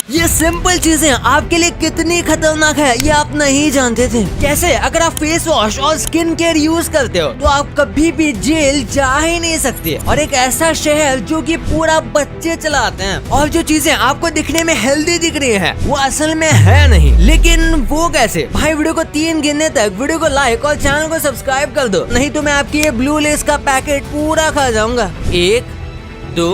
ये सिंपल चीजें आपके लिए कितनी खतरनाक है ये आप नहीं जानते थे। कैसे? अगर आप फेस वॉश और स्किन केयर यूज करते हो तो आप कभी भी जेल जा ही नहीं सकते। और एक ऐसा शहर जो कि पूरा बच्चे चलाते हैं, और जो चीजें आपको दिखने में हेल्दी दिख रही है वो असल में है नहीं। लेकिन वो कैसे? भाई वीडियो को 3 गिनने तक वीडियो को लाइक और चैनल को सब्सक्राइब कर दो, नहीं तो मैं आपकी ये ब्लू लेस का पैकेट पूरा खा जाऊंगा। 1 2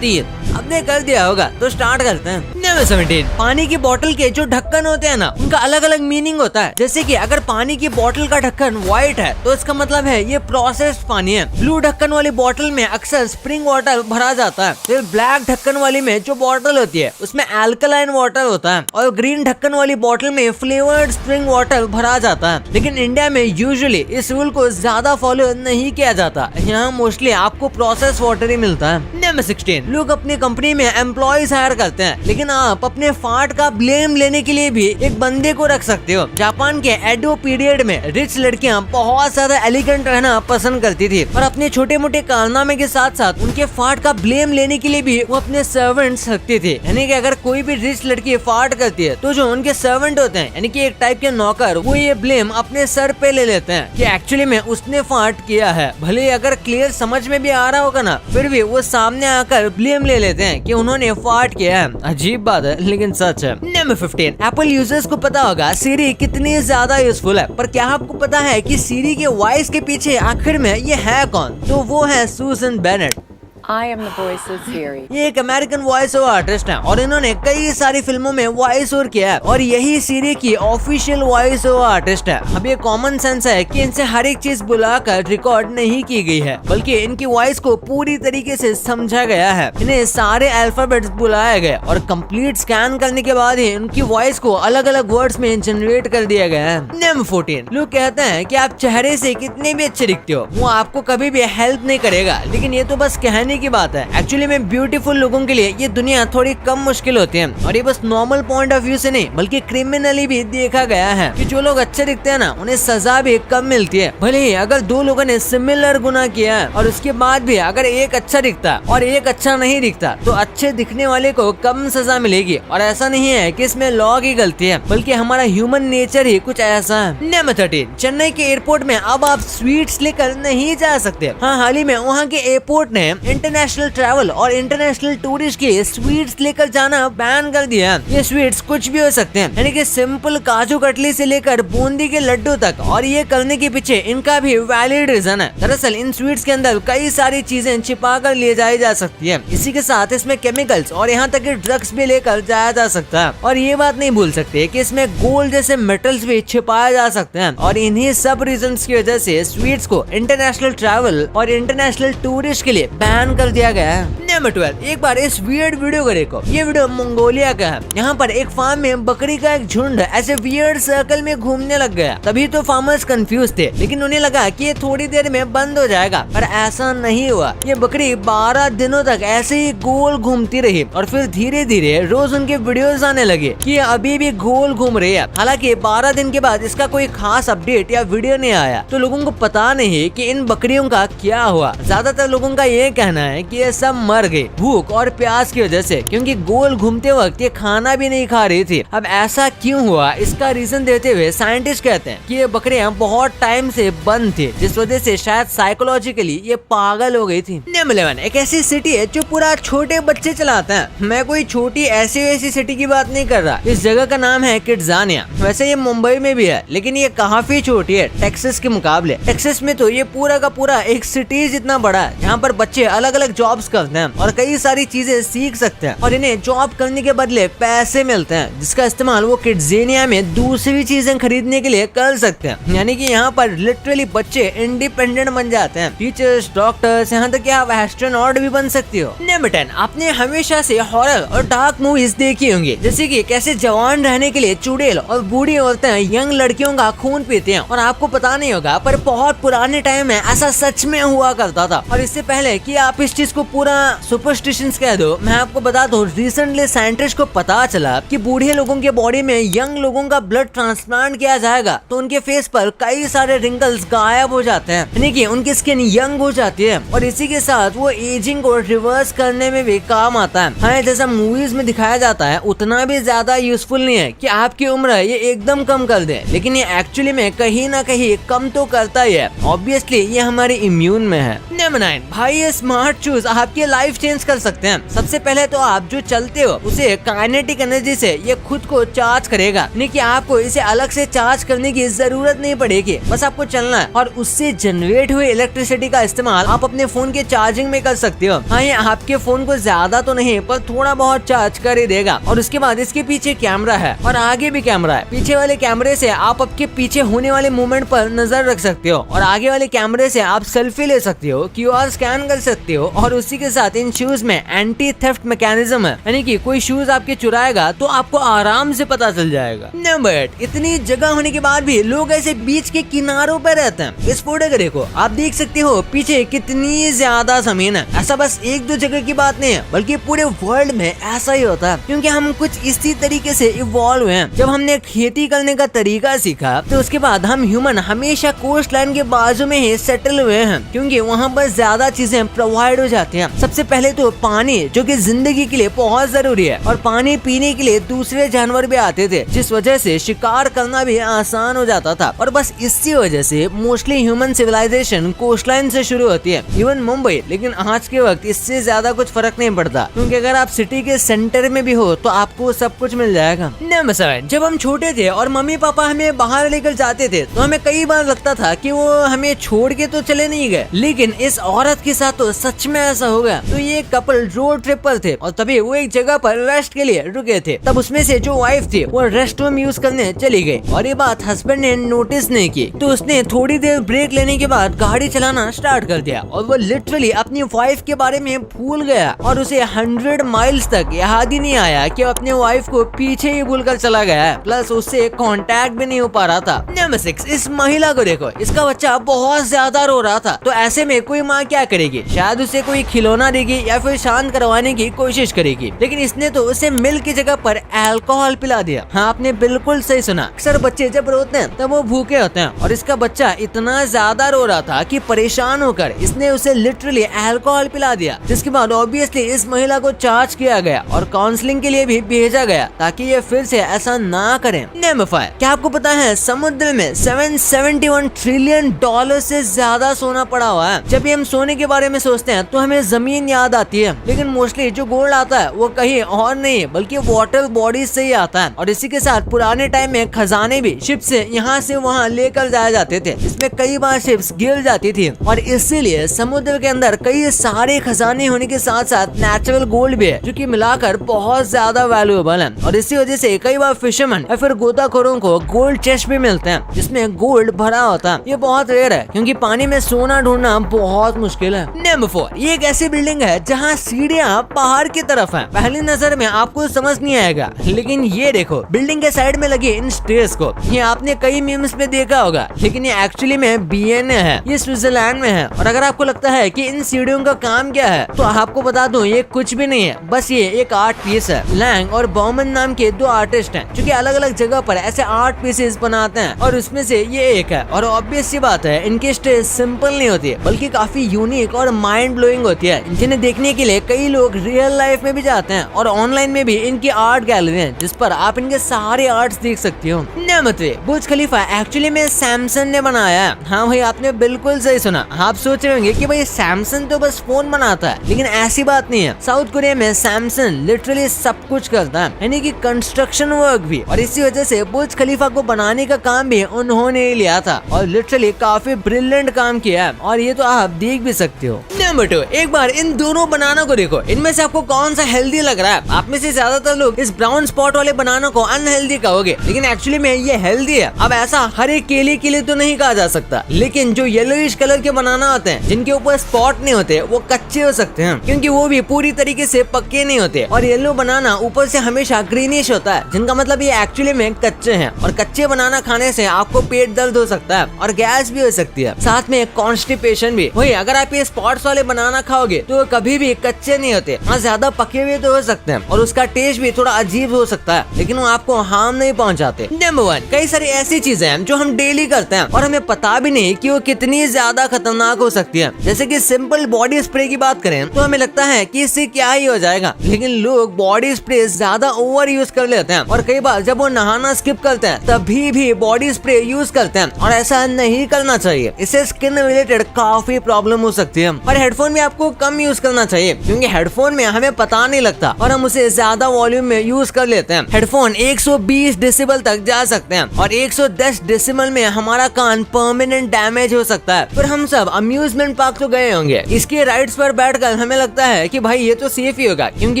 3 आपने कर दिया होगा तो स्टार्ट करते हैं। नंबर 17, पानी की बोतल के जो ढक्कन होते हैं ना उनका अलग अलग मीनिंग होता है। जैसे कि अगर पानी की बोतल का ढक्कन व्हाइट है तो इसका मतलब है ये प्रोसेस्ड पानी है। ब्लू ढक्कन वाली बोतल में अक्सर स्प्रिंग वाटर भरा जाता है। फिर ब्लैक ढक्कन वाली में जो बोतल होती है उसमें अल्कलाइन वाटर होता है, और ग्रीन ढक्कन वाली बोतल में फ्लेवर्ड स्प्रिंग वाटर भरा जाता है। लेकिन इंडिया में यूजुअली इस रूल को ज्यादा फॉलो नहीं किया जाता। यहाँ मोस्टली आपको प्रोसेस वाटर ही मिलता है। नंबर 16, लोग अपनी कंपनी में एम्प्लॉयज हायर करते हैं, लेकिन आप अपने फाट का ब्लेम लेने के लिए भी एक बंदे को रख सकते हो। जापान के एडो पीरियड में रिच लड़कियां बहुत ज्यादा एलिगेंट रहना पसंद करती थी, और अपने छोटे मोटे कारनामे के साथ साथ उनके फाट का ब्लेम लेने के लिए भी वो अपने सर्वेंट्स रखते थे। यानी कि अगर कोई भी रिच लड़की फाट करती है तो जो उनके सर्वेंट होते हैं, यानी कि एक टाइप के नौकर, वो ये ब्लेम अपने सर पे ले लेते हैं कि एक्चुअली में उसने फाट किया है। भले ही अगर क्लियर समझ में भी आ रहा होगा ना, फिर भी वो सामने आकर ब्लेम ले लेते हैं कि उन्होंने फाट किया है। अजीब बात है लेकिन सच है। नंबर 15, एप्पल यूजर्स को पता होगा सीरी कितनी ज्यादा यूजफुल है, पर क्या आपको पता है कि सीरी के वॉइस के पीछे आखिर में ये है कौन? तो वो है सूजन Bennett. I am the voice of Siri. ये एक अमेरिकन वॉइस ओवर आर्टिस्ट है और इन्होंने कई सारी फिल्मों में वॉइस ओवर किया है, और यही सीरी की ऑफिशियल वॉइस ओवर आर्टिस्ट है। अब ये कॉमन सेंस है कि इनसे हर एक चीज बुलाकर रिकॉर्ड नहीं की गई है, बल्कि इनकी वॉइस को पूरी तरीके से समझा गया है। इन्हें सारे अल्फाबेट्स बुलाया गया और कंप्लीट स्कैन करने के बाद ही उनकी वॉइस को अलग अलग वर्ड्स में जनरेट कर दिया गया है। नंबर 14, लोग कहते हैं कि आप चेहरे से कितने भी अच्छे दिखते हो, वो आपको कभी भी हेल्प नहीं करेगा, लेकिन ये तो बस कहने की बात है। एक्चुअली में ब्यूटीफुल लोगों के लिए ये दुनिया थोड़ी कम मुश्किल होती है, और ये बस नॉर्मल पॉइंट ऑफ व्यू से नहीं बल्कि क्रिमिनली भी देखा गया है कि जो लोग अच्छे दिखते हैं ना उन्हें सजा भी कम मिलती है। भले ही अगर 2 लोगों ने सिमिलर गुनाह किया है और उसके बाद भी अगर एक अच्छा दिखता और एक अच्छा नहीं दिखता तो अच्छे दिखने वाले को कम सजा मिलेगी। और ऐसा नहीं है कि इसमें लॉ की गलती है, बल्कि हमारा ह्यूमन नेचर ही कुछ ऐसा है। नंबर 13, चेन्नई के एयरपोर्ट में अब आप स्वीट्स लेकर नहीं जा सकते। हाँ, हाल ही में वहाँ के एयरपोर्ट ने इंटरनेशनल ट्रैवल और इंटरनेशनल टूरिस्ट के स्वीट्स लेकर जाना बैन कर दिया। ये स्वीट्स कुछ भी हो सकते हैं, यानी कि सिंपल काजू कतली से लेकर बूंदी के लड्डू तक, और ये करने के पीछे इनका भी वैलिड रीजन है। दरअसल इन स्वीट्स के अंदर कई सारी चीजें छिपा कर ले जाई जा सकती है। इसी के साथ इसमें केमिकल्स और यहाँ तक कि ड्रग्स भी लेकर जाया जा सकता है। और ये बात नहीं भूल सकते कि इसमें गोल्ड जैसे मेटल्स भी छिपाया जा सकते हैं, और इन्हीं सब रीजंस की वजह से स्वीट्स को इंटरनेशनल ट्रैवल और इंटरनेशनल टूरिस्ट के लिए बैन कर दिया गया है। नंबर 12, एक बार इस वियर्ड वीडियो को देखो। ये वीडियो मंगोलिया का है। यहाँ पर एक फार्म में बकरी का एक झुंड ऐसे वियर्ड सर्कल में घूमने लग गया। तभी तो फार्मर्स कंफ्यूज थे, लेकिन उन्हें लगा कि ये थोड़ी देर में बंद हो जाएगा, पर ऐसा नहीं हुआ। ये बकरी 12 दिनों तक ऐसे ही गोल घूमती रही, और फिर धीरे धीरे रोज उनके वीडियोस आने लगे कि ये अभी भी गोल घूम रही है। हालांकि 12 दिन के बाद इसका कोई खास अपडेट या वीडियो नहीं आया, तो लोगों को पता नहीं कि इन बकरियों का क्या हुआ। ज्यादातर लोगों का ये कहना है कि ये सब मर गए भूख और प्यास की वजह से, क्योंकि गोल घूमते वक्त ये खाना भी नहीं खा रही थी। अब ऐसा क्यों हुआ, इसका रीजन देते हुए साइंटिस्ट कहते हैं कि ये बकरियां बहुत टाइम से बंद थी, जिस वजह से शायद साइकोलॉजिकली ये पागल हो गई थी। नंबर 11, एक ऐसी सिटी है जो पूरा छोटे बच्चे चलाते हैं। मैं कोई छोटी ऐसी वैसी सिटी की बात नहीं कर रहा। इस जगह का नाम है किड्जानिया। वैसे ये मुंबई में भी है, लेकिन ये काफी छोटी है टेक्सास के मुकाबले। टेक्सास में तो ये पूरा का पूरा एक सिटी जितना बड़ा है, जहाँ पर बच्चे अलग अलग जॉब्स करते हैं और कई सारी चीजें सीख सकते हैं, और इन्हें जॉब करने के बदले पैसे मिलते हैं, जिसका इस्तेमाल वो किड्जेनिया में दूसरी चीजें खरीदने के लिए कर सकते हैं। यानी कि यहाँ पर लिटरली बच्चे इंडिपेंडेंट बन जाते हैं। टीचर्स, डॉक्टर्स, यहाँ तक कि आप एस्ट्रोनॉट भी बन सकती हो। नंबर 10, आपने हमेशा से हॉरर और डार्क मूवीज देखी होंगी, जैसे कि कैसे जवान रहने के लिए चुड़ैल और बूढ़ी औरतें यंग लड़कियों का खून पीते हैं। और आपको पता नहीं होगा, पर बहुत पुराने टाइम में ऐसा सच में हुआ करता था। और इससे पहले कि आप आप इस चीज को पूरा सुपरस्टिशंस कह दो। मैं आपको बता दूं, रिसेंटली साइंटिस्ट को पता चला कि बूढ़े लोगों के बॉडी में यंग लोगों का ब्लड ट्रांसप्लांट किया जाएगा तो उनके फेस पर कई सारे रिंकल्स गायब हो जाते हैं, यानी कि उनकी स्किन यंग हो जाती है और इसी के साथ वो एजिंग को रिवर्स करने में भी काम आता है। हाँ, जैसा मूवीज में दिखाया जाता है उतना भी ज्यादा यूजफुल नहीं है कि आपकी उम्र ये एकदम कम कर दे, लेकिन ये एक्चुअली में कहीं ना कहीं कम तो करता ही है। ऑब्वियसली ये हमारे इम्यून में है। नंबर 9, भाई ये स्मार्ट शूज आपकी लाइफ चेंज कर सकते हैं। सबसे पहले तो आप जो चलते हो उसे काइनेटिक एनर्जी से ये खुद को चार्ज करेगा, यानी कि आपको इसे अलग से चार्ज करने की जरूरत नहीं पड़ेगी, बस आपको चलना है और उससे जनरेट हुई इलेक्ट्रिसिटी का इस्तेमाल आप अपने फोन के चार्जिंग में कर सकते हो। हाँ, ये आपके फोन को ज्यादा तो नहीं पर थोड़ा बहुत चार्ज कर ही देगा। और उसके बाद इसके पीछे कैमरा है और आगे भी कैमरा है। पीछे वाले कैमरे से आप आपके पीछे होने वाले मूवमेंट पर नजर रख सकते हो और आगे वाले कैमरे से आप सेल्फी ले सकते हो, QR स्कैन कर सकते हो और उसी के साथ इन शूज में एंटी थेफ्ट मैकेनिज्म है, यानी कि कोई शूज आपके चुराएगा तो आपको आराम से पता चल जाएगा। नंबर 8, इतनी जगह होने के बाद भी लोग ऐसे बीच के किनारों पर रहते हैं। इस फोटो को देखो, आप देख सकते हो पीछे कितनी ज्यादा जमीन है। ऐसा बस एक दो जगह की बात नहीं है बल्कि पूरे वर्ल्ड में ऐसा ही होता है, क्योंकि हम कुछ इसी तरीके से इवॉल्व हुए हैं। जब हमने खेती करने का तरीका सीखा तो उसके बाद हम ह्यूमन हमेशा कोस्ट लाइन के बाजू में ही सेटल हुए हैं, क्योंकि वहाँ पर ज्यादा चीजें प्रोवाइड हो जाती हैं। सबसे पहले तो पानी, जो कि जिंदगी के लिए बहुत जरूरी है, और पानी पीने के लिए दूसरे जानवर भी आते थे, जिस वजह से शिकार करना भी आसान हो जाता था। और बस इसी वजह से mostly human civilisation coast line से शुरू होती है, इवन मुंबई। लेकिन आज के वक्त इससे ज्यादा कुछ फर्क नहीं पड़ता, क्योंकि अगर आप सिटी के सेंटर में भी हो तो आपको सब कुछ मिल जाएगा। नंबर 7, जब हम छोटे थे और मम्मी पापा हमें बाहर लेकर जाते थे तो हमें कई बार लगता था कि वो हमें छोड़ के तो चले नहीं गए, लेकिन इस औरत के साथ तो सच में ऐसा हो गया। तो ये कपल रोड ट्रिप पर थे और तभी वो एक जगह पर रेस्ट के लिए रुके थे। तब उसमें से जो वाइफ थी वो रेस्ट रूम यूज करने चली गई और ये बात हस्बैंड ने नोटिस नहीं की, तो उसने थोड़ी देर ब्रेक लेने के बाद गाड़ी चलाना स्टार्ट कर दिया और वो लिटरली अपनी वाइफ के बारे में भूल गया और उसे 100 माइल्स तक याद ही नहीं आया कि अपने वाइफ को पीछे ही भूल कर चला गया है, प्लस उससे कांटेक्ट भी नहीं हो पा रहा था। नंबर 6, इस महिला को देखो, इसका बच्चा बहुत ज्यादा रो रहा था। तो ऐसे में कोई माँ क्या करेगी? शायद उसे कोई खिलौना देगी या फिर शांत करवाने की कोशिश करेगी, लेकिन इसने तो उसे मिल्क की जगह पर अल्कोहल पिला दिया। हाँ, आपने बिल्कुल सही सुना। अक्सर बच्चे जब रोते हैं तब वो भूखे होते हैं और इसका बच्चा इतना ज्यादा रो रहा था कि परेशान होकर इसने उसे लिटरली अल्कोहल पिला दिया, जिसके बाद ऑब्वियसली इस महिला को चार्ज किया गया और काउंसलिंग के लिए भी भेजा गया ताकि ये फिर से ऐसा ना करें। नंबर 5, क्या आपको पता है समुद्र में $771 ट्रिलियन से ज्यादा सोना पड़ा हुआ है। जब भी हम सोने के बारे में सोचते हैं तो हमें जमीन याद आती है, लेकिन मोस्टली जो गोल्ड आता है वो कहीं और नहीं बल्कि वाटर बॉडीज से ही आता है। और इसी के साथ पुराने टाइम में खजाने भी शिप से यहाँ से वहाँ लेकर जाए जाते थे, इसमें कई बार शिप्स गिर जाती थी और इसीलिए समुद्र के अंदर कई सारे खजाने होने के साथ साथ नेचुरल गोल्ड भी है, जो कि मिलाकर बहुत ज्यादा वैल्यूएबल है। और इसी वजह से कई बार फिशरमैन या फिर गोताखोरों को गोल्ड चेस्ट भी मिलते हैं जिसमें गोल्ड भरा होता है। ये बहुत रेयर है क्योंकि पानी में सोना ढूंढना बहुत मुश्किल है। नंबर 4, ये एक ऐसी बिल्डिंग है जहाँ सीढ़ियाँ पहाड़ की तरफ है। पहली नजर में आपको समझ नहीं आएगा, लेकिन ये देखो बिल्डिंग के साइड में लगे इन स्टेयर्स को, ये आपने कई मीम्स में देखा होगा, लेकिन ये एक्चुअली में बीएनए है, ये स्विट्जरलैंड में है। और अगर आपको लगता है कि इन सीढ़ियों का काम क्या है तो आपको बता दूं ये कुछ भी नहीं है, बस ये एक आर्ट पीस है। लैंग और बॉमन नाम के 2 आर्टिस्ट हैं जो कि अलग अलग जगह पर ऐसे आर्ट पीसेस बनाते हैं और उसमें से ये एक है। और ऑब्वियस सी बात है इनकी स्टेज सिंपल नहीं होती है बल्कि काफी यूनिक और माइंड ब्लोइंग होती है, जिन्हें देखने के लिए कई लोग रियल लाइफ में भी जाते हैं और ऑनलाइन में भी इनकी आर्ट गैलरी है जिस पर आप इनके सारे आर्ट्स देख सकते हो। नंबर 3, बुर्ज खलीफा एक्चुअली में सैमसंग ने बनाया है। हाँ भाई, आपने बिल्कुल सही सुना। आप सोच रहे होंगे कि भाई सैमसंग तो बस फोन बनाता है, लेकिन ऐसी बात नहीं है। साउथ कोरिया में सैमसंग लिटरली सब कुछ करता है, यानी कि कंस्ट्रक्शन वर्क भी, और इसी वजह से बुर्ज खलीफा को बनाने का काम भी उन्होंने ही लिया था और लिटरली काफी ब्रिलियंट काम किया है और ये तो आप देख भी सकते हो। नंबर 2, एक बार इन दोनों बनाना को देखो, इनमें से आपको कौन सा हेल्दी लग रहा है? आप में से ज्यादातर लोग इस ब्राउन स्पॉट वाले बनाना को अनहेल्दी कहोगे, लेकिन एक्चुअली में ये हेल्दी है। अब ऐसा हर एक केले के लिए तो नहीं कहा जा सकता, लेकिन जो येलोइश कलर के बनाना होते हैं जिनके ऊपर स्पॉट नहीं होते वो कच्चे हो सकते हैं, क्योंकि वो भी पूरी तरीके से पक्के नहीं होते। और येलो बनाना ऊपर से हमेशा ग्रीनिश होता है, जिनका मतलब ये एक्चुअली में कच्चे हैं। और कच्चे बनाना खाने से आपको पेट दर्द हो सकता है और गैस भी हो सकती है, साथ में कॉन्स्टिपेशन भी। वही अगर आप ये स्पॉट्स वाले वाले बनाना खाओगे तो वो कभी भी कच्चे नहीं होते। हाँ, ज्यादा पके हुए तो हो सकते हैं और उसका टेस्ट भी थोड़ा अजीब हो सकता है, लेकिन वो आपको हार्म नहीं पहुंचाते। नंबर 1, कई सारी ऐसी चीजें हैं जो हम डेली करते हैं और हमें पता भी नहीं कि वो कितनी ज्यादा खतरनाक हो सकती है। जैसे कि सिंपल बॉडी स्प्रे की बात करें तो हमें लगता है कि इससे क्या ही हो जाएगा, लेकिन लोग बॉडी स्प्रे ज्यादा ओवर यूज कर लेते हैं और कई बार जब वो नहाना स्किप करते हैं तभी भी बॉडी स्प्रे यूज करते हैं और ऐसा नहीं करना चाहिए। इससे स्किन रिलेटेड काफी प्रॉब्लम हो सकती है। और हेडफोन भी आपको कम यूज करना चाहिए क्योंकि हेडफोन में हमें पता नहीं लगता और हम उसे ज्यादा वॉल्यूम में यूज कर लेते हैं। हेडफोन 120 डेसिबल तक जा सकते हैं और 110 डेसिबल में हमारा कान परमानेंट डैमेज हो सकता है। फिर हम सब अम्यूजमेंट पार्क तो गए होंगे, इसके राइड्स पर बैठकर हमें लगता है कि भाई ये तो सेफ ही होगा क्योंकि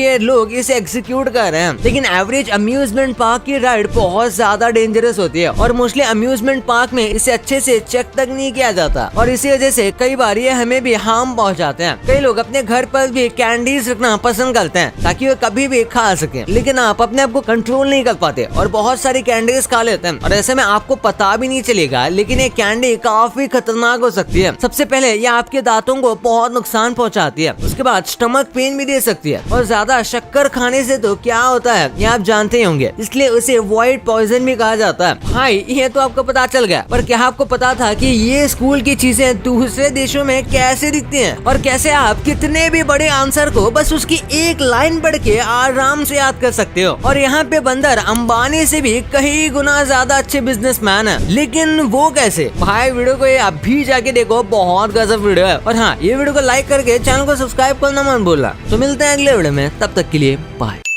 ये लोग इसे एग्जीक्यूट कर रहे हैं, लेकिन एवरेज अम्यूजमेंट पार्क की राइड बहुत ज्यादा डेंजरस होती है और मोस्टली अम्यूजमेंट पार्क में इसे अच्छे से चेक तक नहीं किया जाता और इसी वजह से कई बार ये हमें भी हार्म पहुंचाते हैं। कई लोग अपने घर पर भी कैंडीज रखना पसंद करते हैं ताकि वो कभी भी खा सके, लेकिन आप अपने आप को कंट्रोल नहीं कर पाते और बहुत सारी कैंडीज खा लेते हैं और ऐसे में आपको पता भी नहीं चलेगा, लेकिन ये कैंडी काफी खतरनाक हो सकती है। सबसे पहले ये आपके दांतों को बहुत नुकसान पहुंचाती है, उसके बाद स्टमक पेन भी दे सकती है और ज्यादा शक्कर खाने से तो क्या होता है ये आप जानते ही होंगे, इसलिए उसे व्हाइट पॉइजन भी कहा जाता है। भाई ये तो आपको पता चल गया, पर क्या आपको पता था कि ये स्कूल की चीजें दूसरे देशों में कैसे दिखती हैं और कैसे आप कितने भी बड़े आंसर को बस उसकी एक लाइन पढ़ के आराम से याद कर सकते हो। और यहाँ पे बंदर अंबानी से भी कई गुना ज्यादा अच्छे बिजनेसमैन है, लेकिन वो कैसे? भाई वीडियो को ये अभी जाके देखो, बहुत गजब वीडियो है। और हाँ, ये वीडियो को लाइक करके चैनल को सब्सक्राइब करना मत भूलना। तो मिलते हैं अगले वीडियो में, तब तक के लिए बाय।